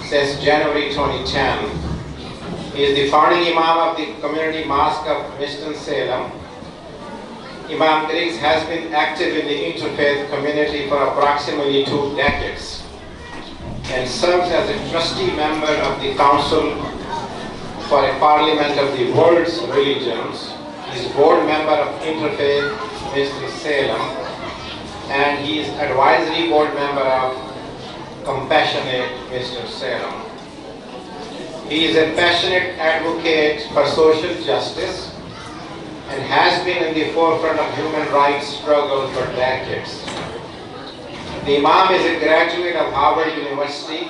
since January 2010. He is the founding Imam of the Community Mosque of Winston-Salem. Imam Griggs has been active in the interfaith community for approximately 2 decades and serves as a trustee member of the Council for a Parliament of the World's Religions. He is board member of Interfaith Winston-Salem, and he is advisory board member of Compassionate Winston-Salem. He is a passionate advocate for social justice and has been in the forefront of human rights struggle for decades. The Imam is a graduate of Harvard University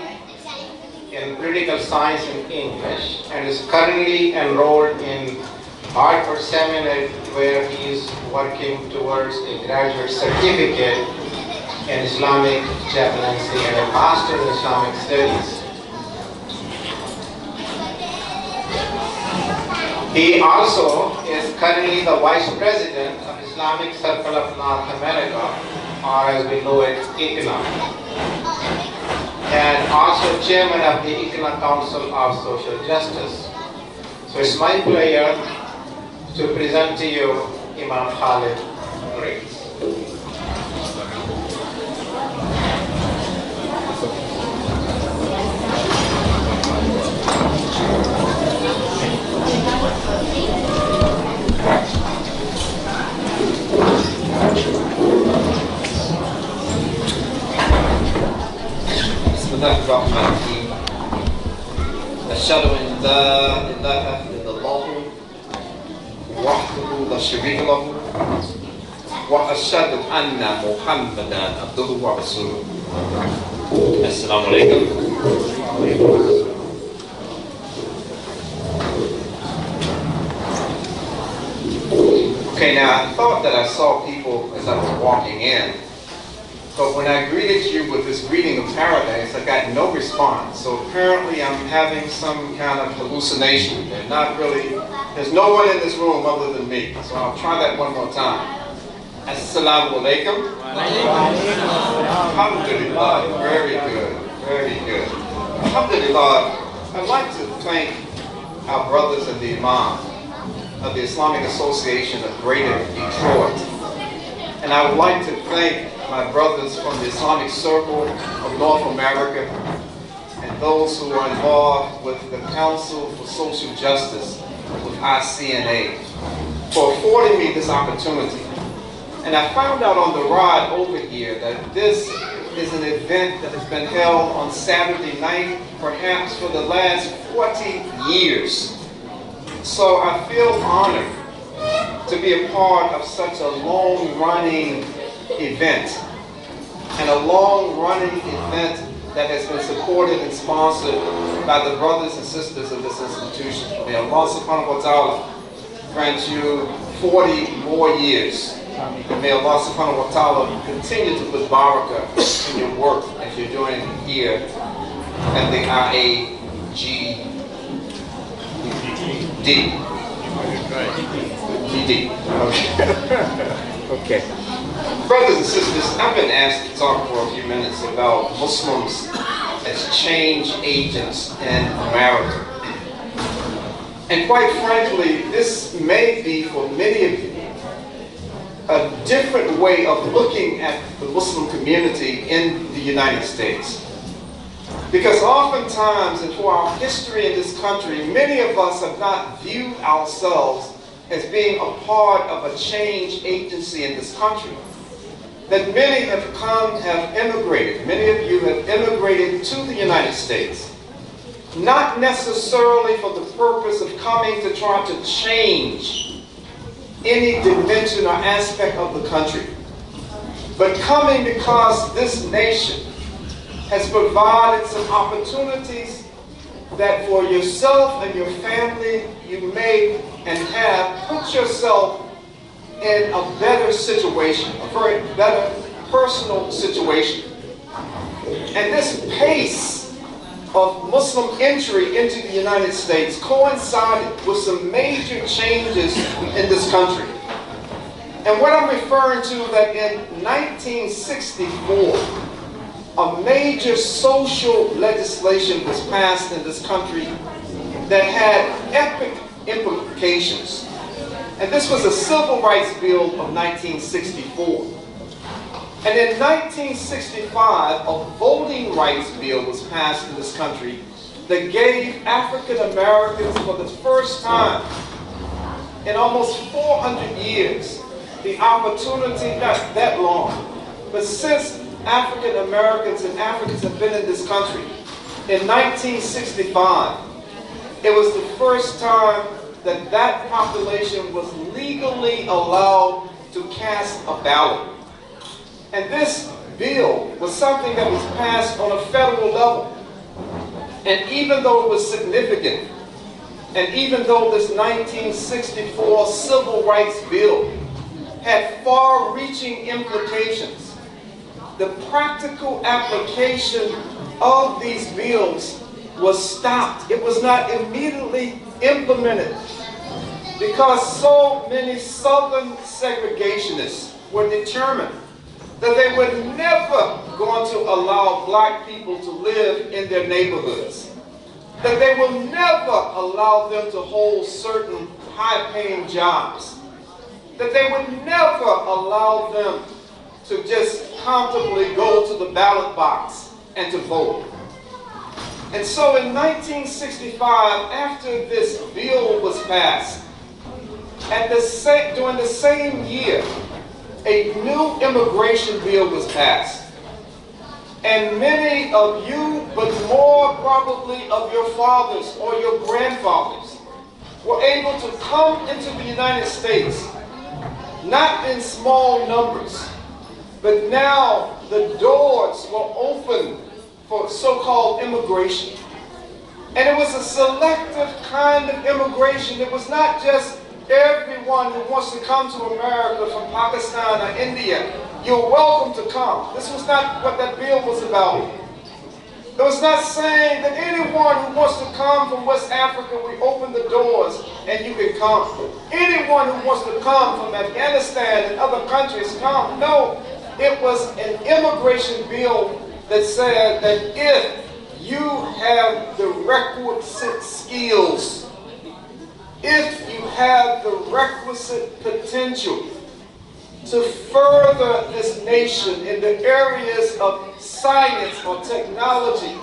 in political science and English and is currently enrolled in Harvard Seminary, where he is working towards a graduate certificate in Islamic chaplaincy and a master in Islamic studies. He also is currently the Vice President of Islamic Circle of North America, or as we know it, ICNA, and also Chairman of the ICNA Council of Social Justice. So it's my pleasure to present to you Imam Khalid Griggs. Bismillahirrahmanirrahim. Ashhadu an la ilaha illallah wahdahu la sharika lahu wa ashhadu anna Muhammadan abduhu wa rasuluh. Assalamu alaikum. Okay, now I thought that I saw people as I was walking in, but when I greeted you with this greeting of paradise, I got no response. So apparently I'm having some kind of hallucination. And not really, there's no one in this room other than me. So I'll try that one more time. Assalamu alaikum. Alhamdulillah. Very good. Very good. Alhamdulillah. I'd like to thank our brothers in the Imam of the Islamic Association of Greater Detroit. And I would like to thank my brothers from the Islamic Circle of North America and those who are involved with the Council for Social Justice with ICNA for affording me this opportunity. And I found out on the ride over here that this is an event that has been held on Saturday night, perhaps for the last 40 years. So I feel honored to be a part of such a long-running event, and a long-running event that has been supported and sponsored by the brothers and sisters of this institution. May Allah subhanahu wa ta'ala grant you 40 more years. And may Allah subhanahu wa ta'ala continue to put barakah in your work as you're doing here at the IAGD. Okay. Brothers and sisters, I've been asked to talk for a few minutes about Muslims as change agents in America. And quite frankly, this may be for many of you a different way of looking at the Muslim community in the United States. Because oftentimes, and for our history in this country, many of us have not viewed ourselves as being a part of a change agency in this country. That many have immigrated. Many of you have immigrated to the United States, not necessarily for the purpose of coming to try to change any dimension or aspect of the country, but coming because this nation has provided some opportunities that for yourself and your family you may and have put yourself in a better situation, a very better personal situation. And this pace of Muslim entry into the United States coincided with some major changes in this country. And what I'm referring to, that in 1964, a major social legislation was passed in this country that had epic implications. And this was a Civil Rights Bill of 1964. And in 1965, a voting rights bill was passed in this country that gave African Americans for the first time in almost 400 years the opportunity, not that long, but since African Americans and Africans have been in this country, in 1965, it was the first time that that population was legally allowed to cast a ballot. And this bill was something that was passed on a federal level. And even though it was significant, and even though this 1964 Civil Rights Bill had far-reaching implications, the practical application of these bills was stopped. It was not immediately implemented because so many Southern segregationists were determined that they were never going to allow black people to live in their neighborhoods, that they will never allow them to hold certain high-paying jobs, that they would never allow them to just comfortably go to the ballot box and to vote. And so in 1965, after this bill was passed, during the same year, a new immigration bill was passed. And many of you, but more probably of your fathers or your grandfathers, were able to come into the United States, not in small numbers, but now the doors were open for so-called immigration. And it was a selective kind of immigration. It was not just everyone who wants to come to America from Pakistan or India. You're welcome to come. This was not what that bill was about. It was not saying that anyone who wants to come from West Africa, we open the doors and you can come. Anyone who wants to come from Afghanistan and other countries, come. No, it was an immigration bill that said that if you have the requisite skills, if you have the requisite potential to further this nation in the areas of science or technology,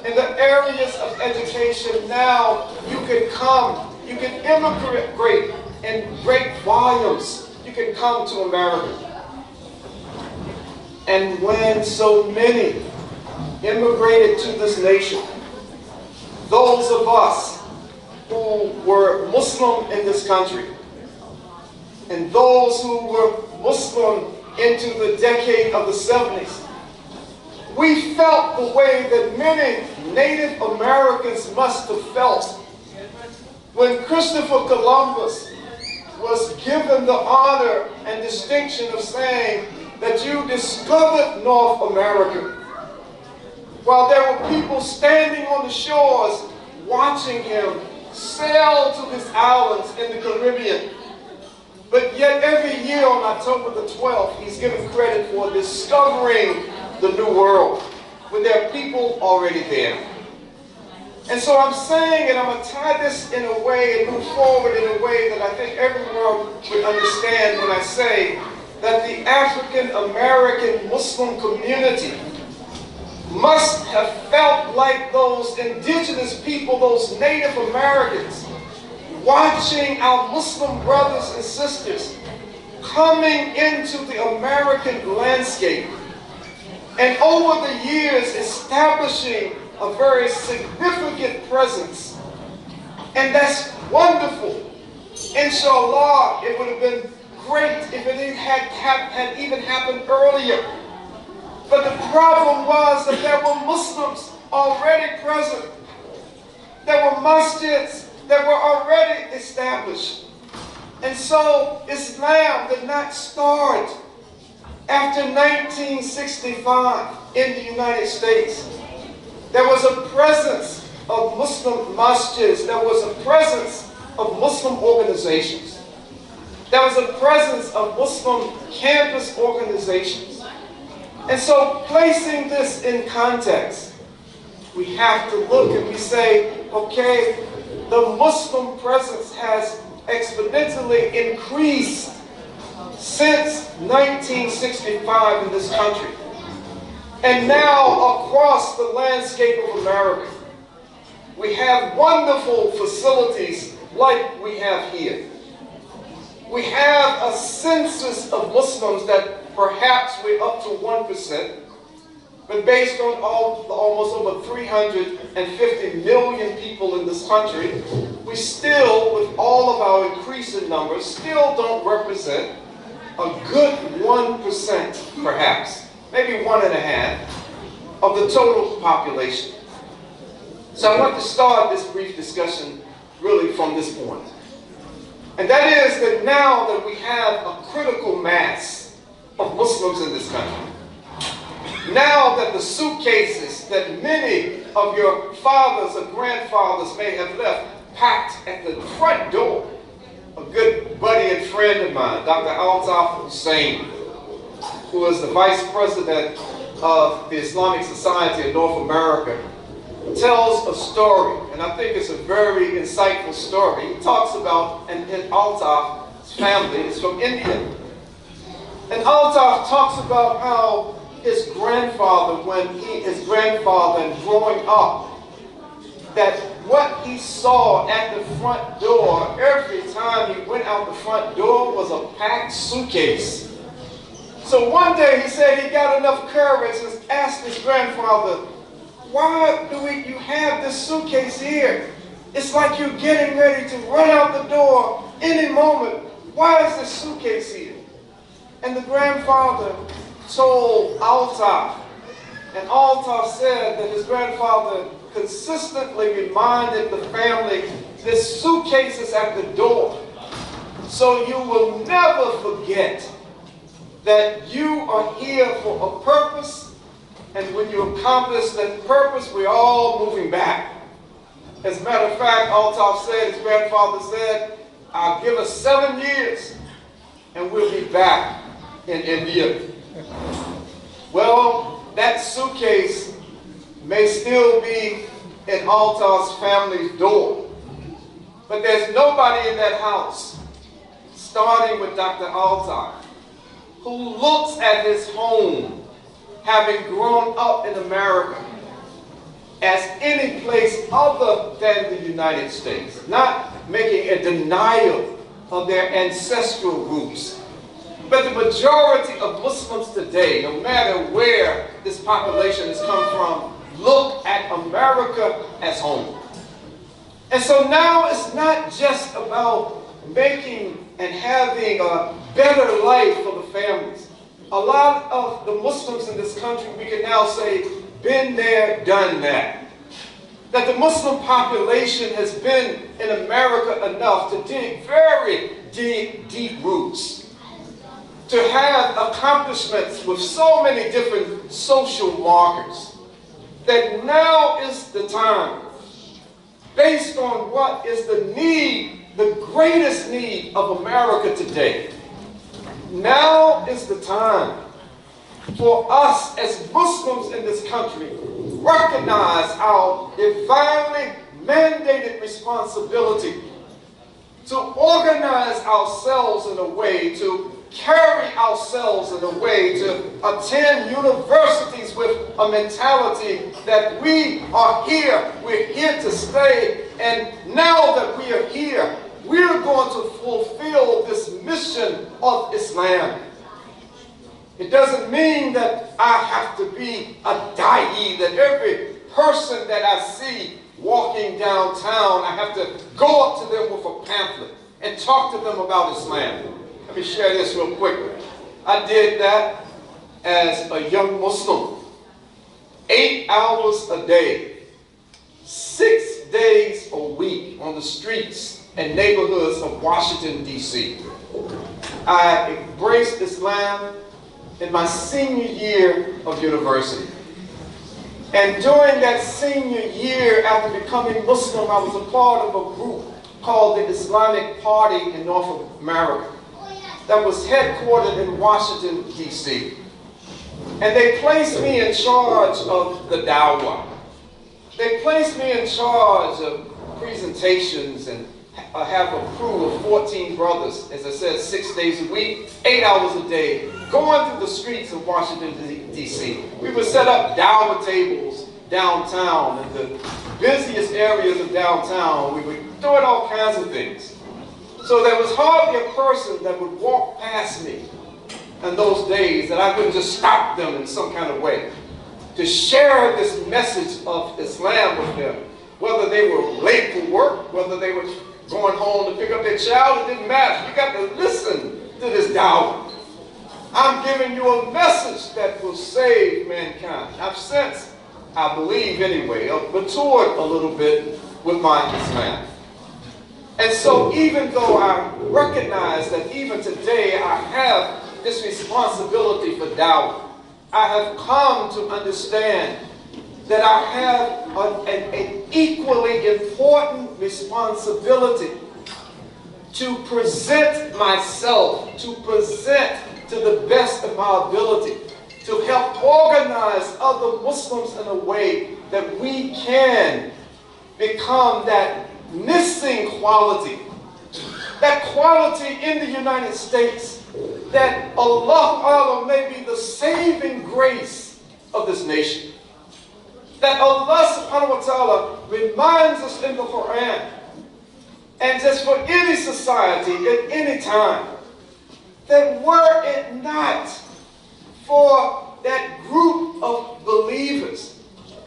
in the areas of education, now you can come, you can immigrate in great volumes. You can come to America. And when so many immigrated to this nation, those of us who were Muslim in this country, and those who were Muslim into the decade of the 70s, we felt the way that many Native Americans must have felt when Christopher Columbus was given the honor and distinction of saying that you discovered North America, while there were people standing on the shores watching him sail to his islands in the Caribbean. But yet every year on October the 12th, he's given credit for discovering the New World, when there are people already there. And so I'm saying, and I'm going to tie this in a way and move forward in a way that I think everyone would understand when I say that the African American Muslim community must have felt like those indigenous people, those Native Americans, watching our Muslim brothers and sisters coming into the American landscape, and over the years establishing a very significant presence. And that's wonderful. Inshallah, it would have been great if it had even happened earlier. But the problem was that there were Muslims already present. There were masjids that were already established. And so Islam did not start after 1965 in the United States. There was a presence of Muslim masjids. There was a presence of Muslim organizations. There was a presence of Muslim campus organizations. And so placing this in context, we have to look and we say, okay, the Muslim presence has exponentially increased since 1965 in this country. And now across the landscape of America, we have wonderful facilities like we have here. We have a census of Muslims that perhaps we're up to 1%, but based on almost over 350 million people in this country, we still, with all of our increasing numbers, still don't represent a good 1%, perhaps, maybe 1.5% of the total population. So I want to start this brief discussion really from this point. And that is that now that we have a critical mass of Muslims in this country, now that the suitcases that many of your fathers or grandfathers may have left packed at the front door, a good buddy and friend of mine, Dr. Altaf Hussein, who is the vice president of the Islamic Society of North America, tells a story, and I think it's a very insightful story. He talks about, and Altaf's family is from India. And Altaf talks about how his grandfather, and growing up, that what he saw at the front door every time he went out the front door was a packed suitcase. So one day he said he got enough courage and asked his grandfather, why do you have this suitcase here? It's like you're getting ready to run out the door any moment. Why is this suitcase here? And the grandfather told Altaf, and Altaf said that his grandfather consistently reminded the family, this suitcase is at the door. So you will never forget that you are here for a purpose, and when you accomplish that purpose, we're all moving back. As a matter of fact, Altaf said, his grandfather said, I'll give us 7 years and we'll be back in India. Well, that suitcase may still be in Altaf's family's door, but there's nobody in that house, starting with Dr. Altaf, who looks at his home, having grown up in America, as any place other than the United States, not making a denial of their ancestral roots. But the majority of Muslims today, no matter where this population has come from, look at America as home. And so now it's not just about making and having a better life for the families. A lot of the Muslims in this country, we can now say, been there, done that. That the Muslim population has been in America enough to dig very deep roots, to have accomplishments with so many different social markers, that now is the time, based on what is the need, the greatest need of America today. Now is the time for us as Muslims in this country recognize our divinely mandated responsibility to organize ourselves in a way, to carry ourselves in a way, to attend universities with a mentality that we are here, we're here to stay, and now that we are here, we're going to fulfill this mission of Islam. It doesn't mean that I have to be a da'i, that every person that I see walking downtown, I have to go up to them with a pamphlet and talk to them about Islam. Let me share this real quickly. I did that as a young Muslim. 8 hours a day, 6 days a week on the streets and neighborhoods of Washington, D.C. I embraced Islam in my senior year of university. And during that senior year, after becoming Muslim, I was a part of a group called the Islamic Party in North America that was headquartered in Washington, D.C. And they placed me in charge of the dawah. They placed me in charge of presentations and have a crew of 14 brothers, as I said, 6 days a week, 8 hours a day, going through the streets of Washington, D.C. We would set up dawah tables downtown, in the busiest areas of downtown. We would do all kinds of things. So there was hardly a person that would walk past me in those days that I wouldn't just stop them in some kind of way to share this message of Islam with them. Whether they were late for work, whether they were going home to pick up their child, it didn't matter. You got to listen to this dawah. I'm giving you a message that will save mankind. I've since, I believe anyway, matured a little bit with my Islam. And so even though I recognize that even today I have this responsibility for dawah, I have come to understand that I have an equally important responsibility to present myself, to present to the best of my ability, to help organize other Muslims in a way that we can become that missing quality, that quality in the United States, that Allah may be the saving grace of this nation. That Allah subhanahu wa ta'ala reminds us in the Quran, and just for any society at any time, that were it not for that group of believers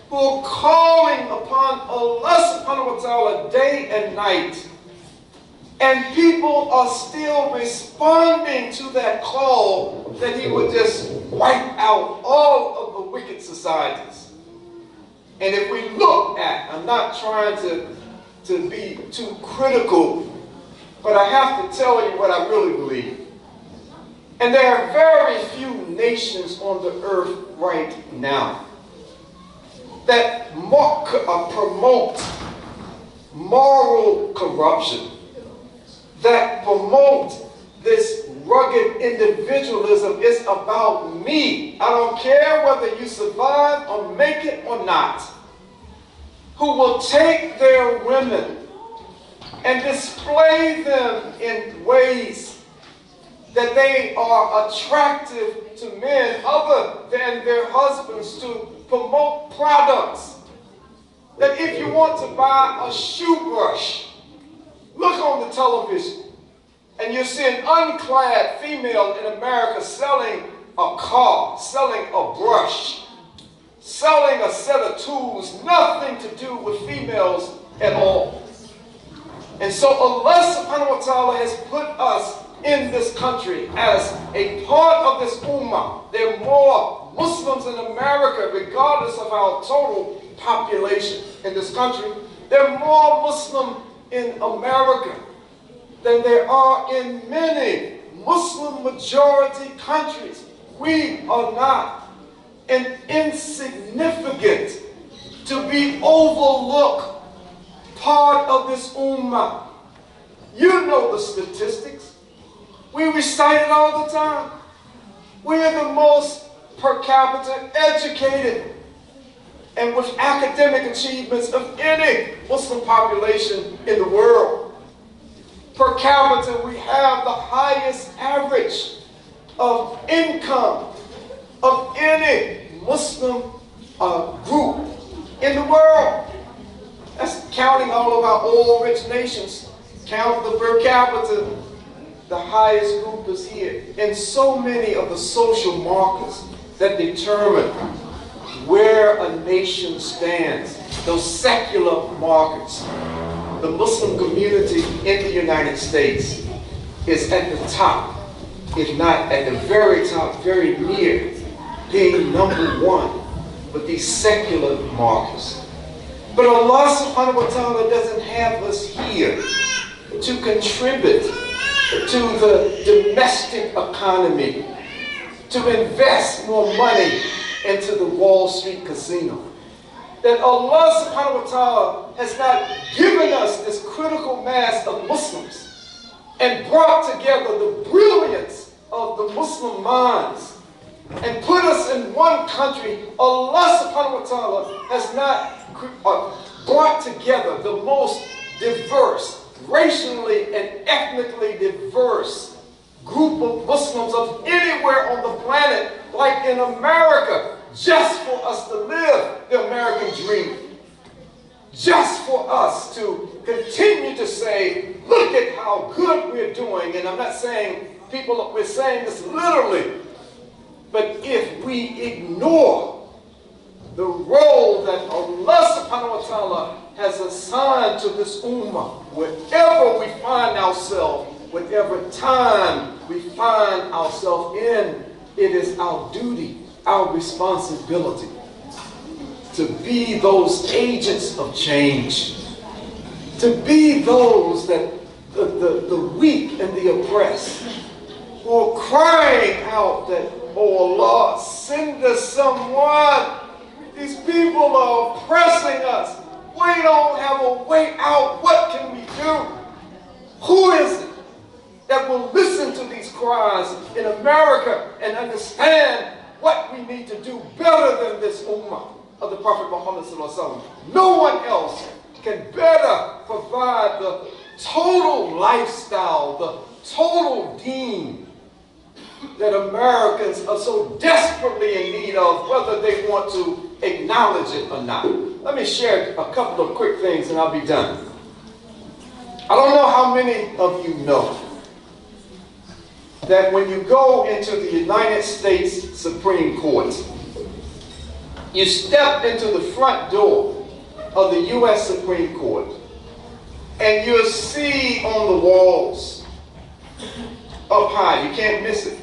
who are calling upon Allah subhanahu wa ta'ala day and night, and people are still responding to that call, that He would just wipe out all of the wicked societies. And if we look at, I'm not trying to be too critical, but I have to tell you what I really believe. And there are very few nations on the earth right now that promote moral corruption, that promote this rugged individualism. It's about me. I don't care whether you survive or make it or not. Who will take their women and display them in ways that they are attractive to men other than their husbands, to promote products. That if you want to buy a shoe brush, look on the television and you see an unclad female in America selling a car, selling a brush, selling a set of tools, nothing to do with females at all. And so Allah subhanahu wa ta'ala has put us in this country as a part of this ummah. There are more Muslims in America, regardless of our total population in this country. There are more Muslims in America than there are in many Muslim majority countries. We are not an insignificant, to be overlooked part of this ummah. You know the statistics. We recite it all the time. We are the most per capita educated and with academic achievements of any Muslim population in the world. Per capita, we have the highest average of income of any Muslim group in the world. That's counting all of our oil-rich nations. Count the per capita, the highest group is here. And so many of the social markers that determine where a nation stands, those secular markers. The Muslim community in the United States is at the top, if not at the very top, very near being number one with these secular markers. But Allah subhanahu wa ta'ala doesn't have us here to contribute to the domestic economy, to invest more money into the Wall Street casino. That Allah subhanahu wa ta'ala has not given us this critical mass of Muslims and brought together the brilliance of the Muslim minds and put us in one country, Allah subhanahu wa ta'ala has not brought together the most diverse, racially and ethnically diverse group of Muslims of anywhere on the planet, like in America, just for us to live the American dream. Just for us to continue to say, look at how good we're doing. And I'm not saying we're saying this literally, but if we ignore the role that Allah subhanahu wa ta'ala has assigned to this ummah, wherever we find ourselves, whatever time we find ourselves in, it is our duty, our responsibility to be those agents of change, to be those that the weak and the oppressed who are crying out that, oh Allah, send us someone. These people are oppressing us. We don't have a way out. What can we do? Who is it that will listen to these cries in America and understand what we need to do better than this ummah of the Prophet Muhammad sallallahu alaihi wasallam? No one else can better provide the total lifestyle, the total deen that Americans are so desperately in need of, whether they want to acknowledge it or not. Let me share a couple of quick things and I'll be done. I don't know how many of you know that when you go into the United States Supreme Court, you step into the front door of the U.S. Supreme Court and you'll see on the walls up high, you can't miss it,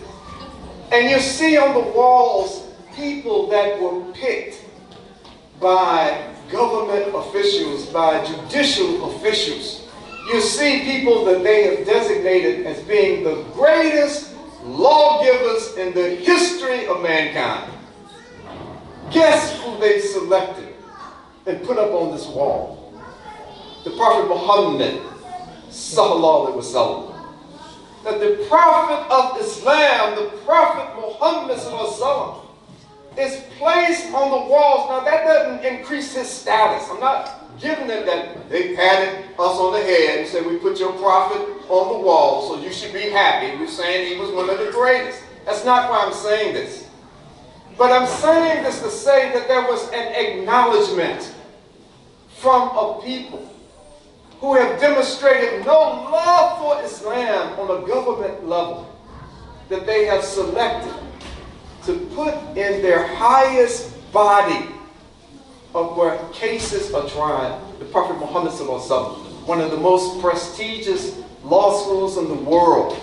and you see on the walls people that were picked by government officials, by judicial officials. You see people that they have designated as being the greatest lawgivers in the history of mankind. Guess who they selected and put up on this wall? The Prophet Muhammad sallallahu alaihi wasallam. That the Prophet of Islam, the Prophet Muhammad sallallahu alaihi wasallam, is placed on the walls. Now that doesn't increase his status. I'm not giving it that they patted us on the head and said, we put your prophet on the wall, so you should be happy. We're saying he was one of the greatest. That's not why I'm saying this. But I'm saying this to say that there was an acknowledgement from a people who have demonstrated no love for Islam on a government level, that they have selected to put in their highest body of where cases are tried, the Prophet Muhammad sallallahu alaihi wasallam, one of the most prestigious law schools in the world,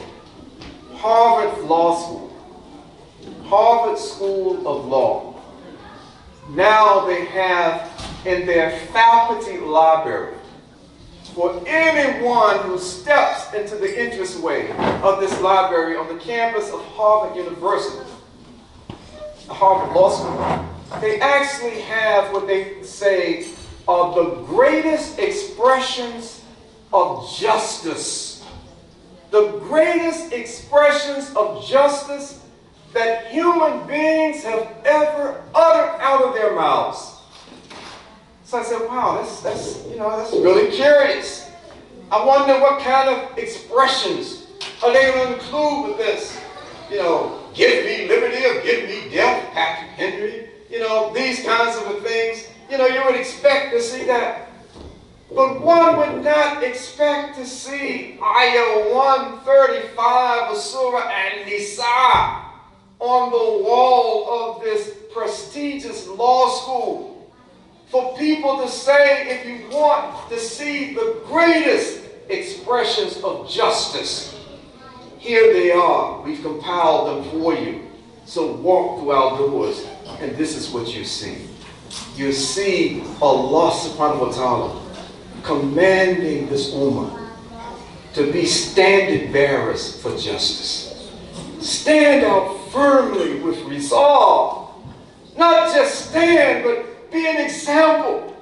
Harvard Law School, Harvard School of Law. Now they have in their faculty library, for anyone who steps into the entranceway of this library on the campus of Harvard University, Harvard Law School, they actually have what they say are the greatest expressions of justice. The greatest expressions of justice that human beings have ever uttered out of their mouths. So I said, wow, that's really curious. I wonder what kind of expressions are they going to include with this? Give me liberty or give me death, Patrick Henry. These kinds of things. You would expect to see that. But one would not expect to see Ayah 135 of Surah An-Nisa on the wall of this prestigious law school. For people to say, if you want to see the greatest expressions of justice, here they are. We've compiled them for you. So walk through our doors, and this is what you see. You see Allah subhanahu wa ta'ala commanding this ummah to be standard bearers for justice. Stand out firmly with resolve. Not just stand, but be an example.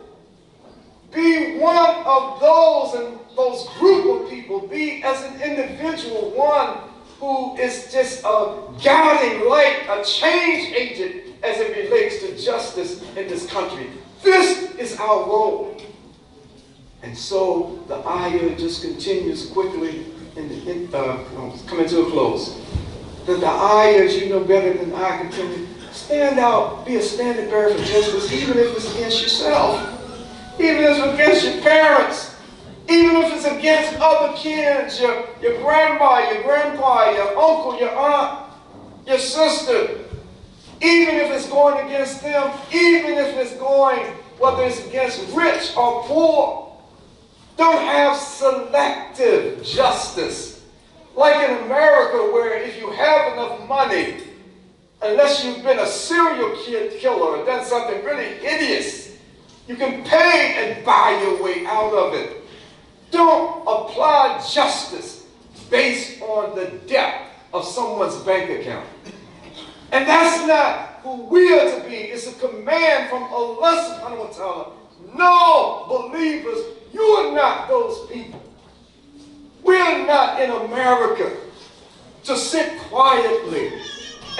Be one of those and those group of people. Be as an individual one who is just a guiding light, a change agent as it relates to justice in this country. This is our role. And so the ayah just continues quickly, coming to a close. That the ayah, as you know better than I, continue, stand out, be a standard bearer for justice, even if it's against yourself, even if it's against your parents, even if it's against other kids, your grandma, your grandpa, your uncle, your aunt, your sister, even if it's going against them, even if it's going, whether it's against rich or poor. Don't have selective justice. Like in America, where if you have enough money, unless you've been a serial killer or done something really hideous, you can pay and buy your way out of it. Don't apply justice based on the depth of someone's bank account. And that's not who we are to be. It's a command from Allah subhanahu wa ta'ala. No, believers, you are not those people. We are not in America to sit quietly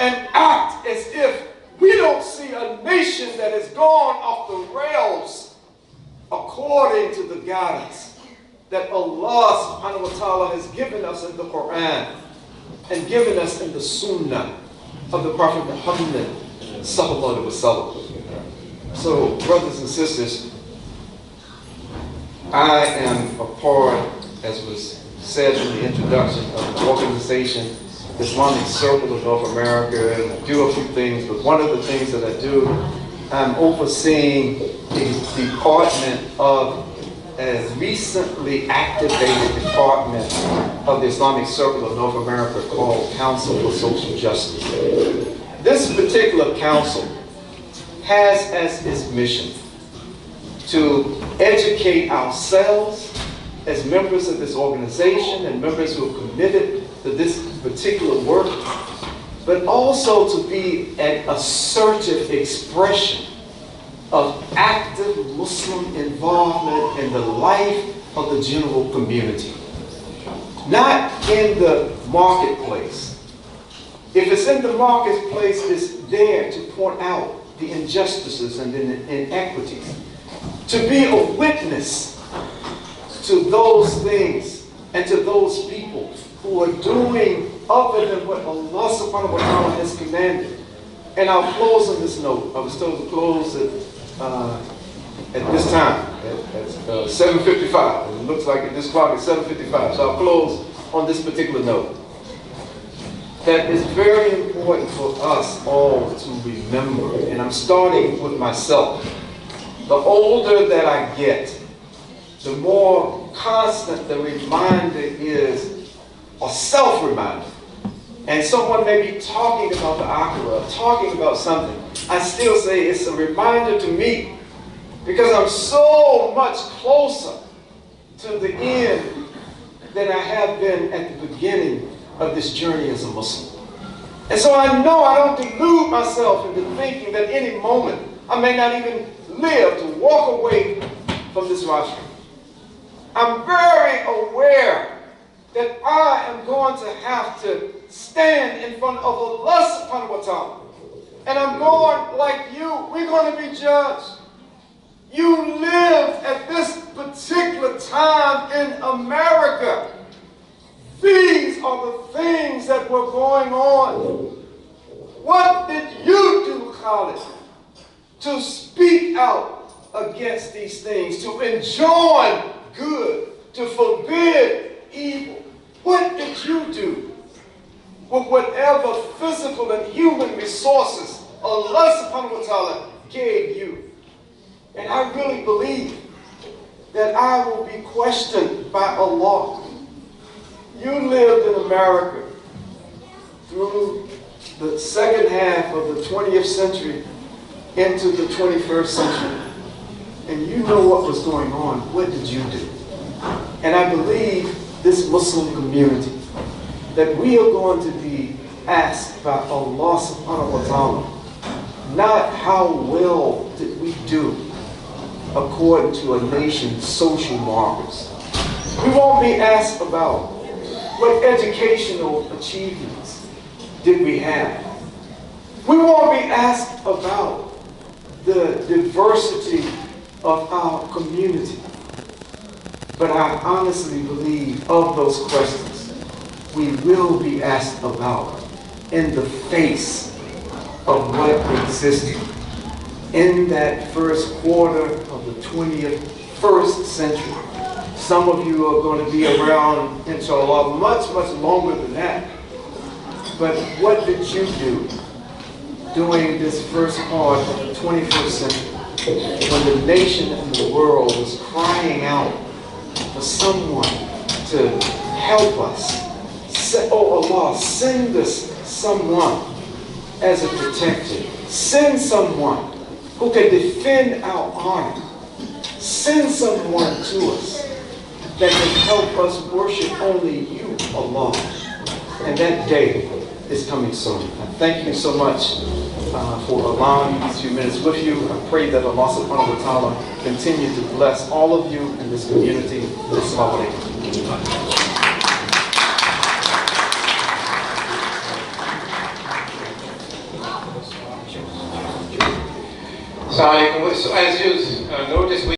and act as if we don't see a nation that has gone off the rails according to the guidance that Allah subhanahu wa ta'ala has given us in the Quran and given us in the Sunnah of the Prophet Muhammad sallallahu alaihi wasallam. So, brothers and sisters, I am a part, as was said in the introduction, of the organization Islamic Circle of North America, and I do a few things, but one of the things that I do, I'm overseeing the department of a recently activated department of the Islamic Circle of North America called Council for Social Justice. This particular council has as its mission to educate ourselves as members of this organization and members who are committed to this particular work, but also to be an assertive expression of active Muslim involvement in the life of the general community. Not in the marketplace. If it's in the marketplace, it's there to point out the injustices and the inequities. To be a witness to those things and to those people who are doing other than what Allah subhanahu wa ta'ala has commanded. And I'll close on this note. I was told to close at this time, at 7:55. It looks like at this clock it's 7:55. So I'll close on this particular note. That is very important for us all to remember, and I'm starting with myself. The older that I get, the more constant the reminder is, a self-reminder. And someone may be talking about the Akhirah, talking about something. I still say it's a reminder to me, because I'm so much closer to the end than I have been at the beginning of this journey as a Muslim. And so I know I don't delude myself into thinking that any moment I may not even live to walk away from this rostrum. I'm very aware that I am going to have to stand in front of Allah subhanahu wa ta'ala. And I'm going like you. We're going to be judged. You lived at this particular time in America. These are the things that were going on. What did you do, Khalid, to speak out against these things, to enjoin good, to forbid evil? What did you do with whatever physical and human resources Allah subhanahu wa ta'ala gave you? And I really believe that I will be questioned by Allah. You lived in America through the second half of the 20th century into the 21st century. And you know what was going on. What did you do? And I believe this Muslim community that we are going to be asked by Allah subhanahu wa ta'ala, not how well did we do according to a nation's social markers. We won't be asked about What educational achievements did we have? We won't be asked about the diversity of our community. But I honestly believe of those questions, we will be asked about in the face of what existed in that first quarter of the 21st century. Some of you are going to be around, inshallah, much, much longer than that. But what did you do during this first part of the 21st century when the nation and the world was crying out for someone to help us? Oh Allah, send us someone as a protector. Send someone who can defend our honor. Send someone to us that can help us worship only you, Allah. And that day is coming soon. I thank you so much for allowing me these few minutes with you. I pray that Allah subhanahu wa ta'ala continue to bless all of you in this community. Assalamu alaikum. So as you notice,